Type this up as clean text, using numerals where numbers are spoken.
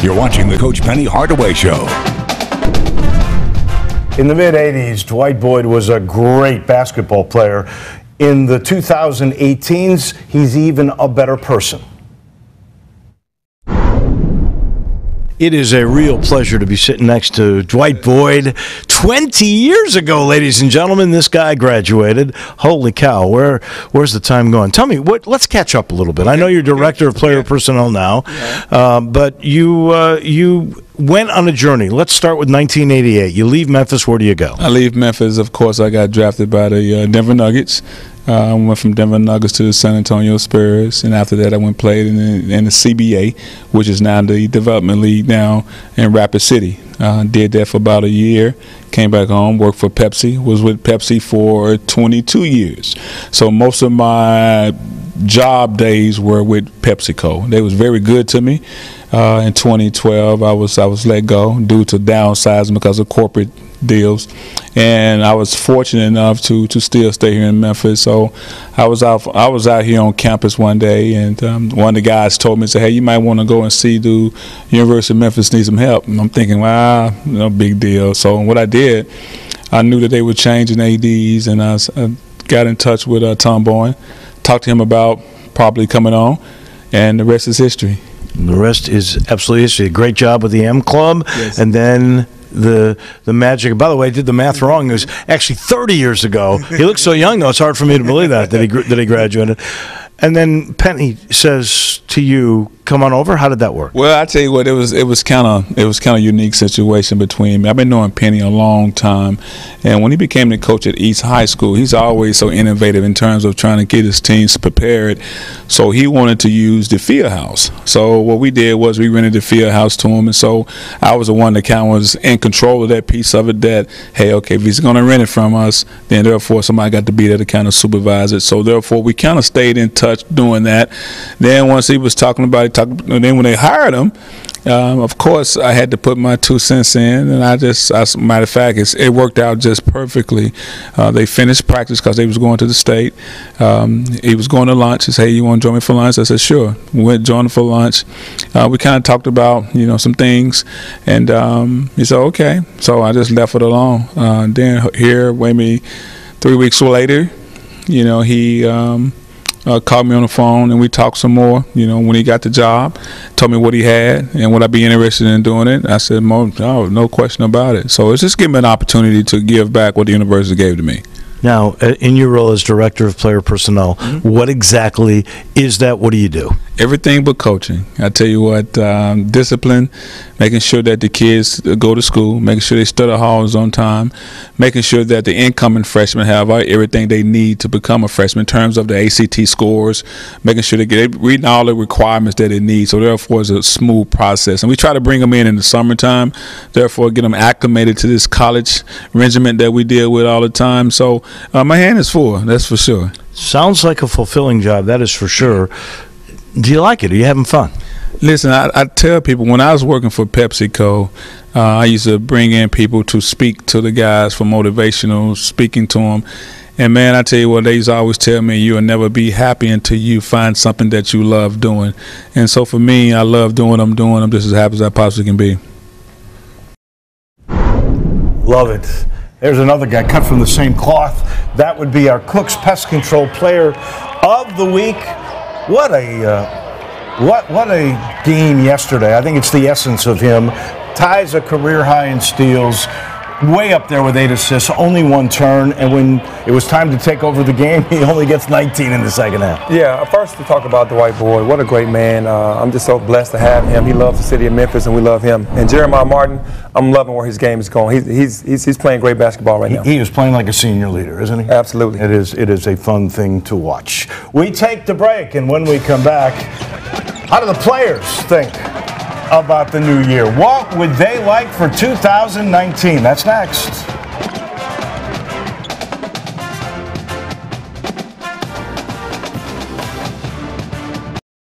You're watching the Coach Penny Hardaway Show. In the mid-'80s, Dwight Boyd was a great basketball player. In the 2018s, he's even a better person. It is a real pleasure to be sitting next to Dwight Boyd. 20 years ago, ladies and gentlemen, this guy graduated. Holy cow, where's the time going? Tell me, let's catch up a little bit. I know you're director of player personnel now, but you went on a journey. Let's start with 1988. You leave Memphis. Where do you go? I leave Memphis. Of course, I got drafted by the Denver Nuggets. I went from Denver Nuggets to the San Antonio Spurs, and after that I went played in the CBA, which is now the Development League now in Rapid City. Did that for about a year, came back home, worked for Pepsi, was with Pepsi for 22 years. So most of my job days were with PepsiCo. They was very good to me. In 2012, I was let go due to downsizing because of corporate deals, and I was fortunate enough to still stay here in Memphis. So I was out here on campus one day, and one of the guys told me, said, "Hey, you might want to go and see the University of Memphis needs some help." And I'm thinking, wow, no big deal. So what I did, I knew that they were changing ADs, and I got in touch with Tom Bowen, talked to him about probably coming on, and the rest is history. The rest is absolutely history. Great job with the M Club, yes. And then the magic. By the way, I did the math wrong. It was actually 30 years ago. He looks so young, though. It's hard for me to believe that he graduated. And then Penny says to you, "Come on over." How did that work? Well, I tell you what, it was kind of unique situation between me. I've been knowing Penny a long time, and when he became the coach at East High School, he's always so innovative in terms of trying to get his teams prepared. So he wanted to use the field house. So what we did was we rented the field house to him, and so I was the one that kind of was in control of that piece of it. That hey, okay, if he's going to rent it from us, then therefore somebody got to be there to kind of supervise it. So therefore we kind of stayed in touch doing that. Then once he was talking about it, then when they hired him, of course I had to put my 2 cents in, and matter of fact, it worked out just perfectly. They finished practice because they was going to the state. He was going to lunch. He said, "Hey, you want to join me for lunch?" I said, "Sure." We went joined him for lunch. We kind of talked about some things, and he said, "Okay." So I just left it alone. Then here, maybe 3 weeks later, he called me on the phone, and we talked some more. When he got the job, told me what he had and would I be interested in doing it. I said, no question about it. So it's just giving me an opportunity to give back what the university gave to me. Now, in your role as director of player personnel, what exactly is that? What do you do? Everything but coaching. I tell you what, discipline, making sure that the kids go to school, making sure they study halls on time, making sure that the incoming freshmen have everything they need to become a freshman in terms of the ACT scores, making sure they get reading all the requirements that they need. So therefore, it's a smooth process. And we try to bring them in the summertime, therefore get them acclimated to this college regiment that we deal with all the time. So my hand is full, that's for sure. Sounds like a fulfilling job, that is for sure. Do you like it? Are you having fun? Listen, I tell people, when I was working for PepsiCo, I used to bring in people to speak to the guys for motivational speaking to them. And, man, I tell you what, they used to always tell me, you'll never be happy until you find something that you love doing. And so for me, I love doing them. I'm just as happy as I possibly can be. Love it. There's another guy cut from the same cloth. That would be our Cook's Pest Control Player of the Week. What a game yesterday. I think it's the essence of him. Ties a career high in steals, way up there with 8 assists, only 1 turn, and when it was time to take over the game, he only gets 19 in the second half. Yeah, first to talk about Dwight Boyd, what a great man. I'm just so blessed to have him. He loves the city of Memphis, and we love him. And Jeremiah Martin, I'm loving where his game is going. He's playing great basketball right now. He is playing like a senior leader, isn't he? Absolutely. It is a fun thing to watch. We take the break, and when we come back, how do the players think about the new year? What would they like for 2019? That's next.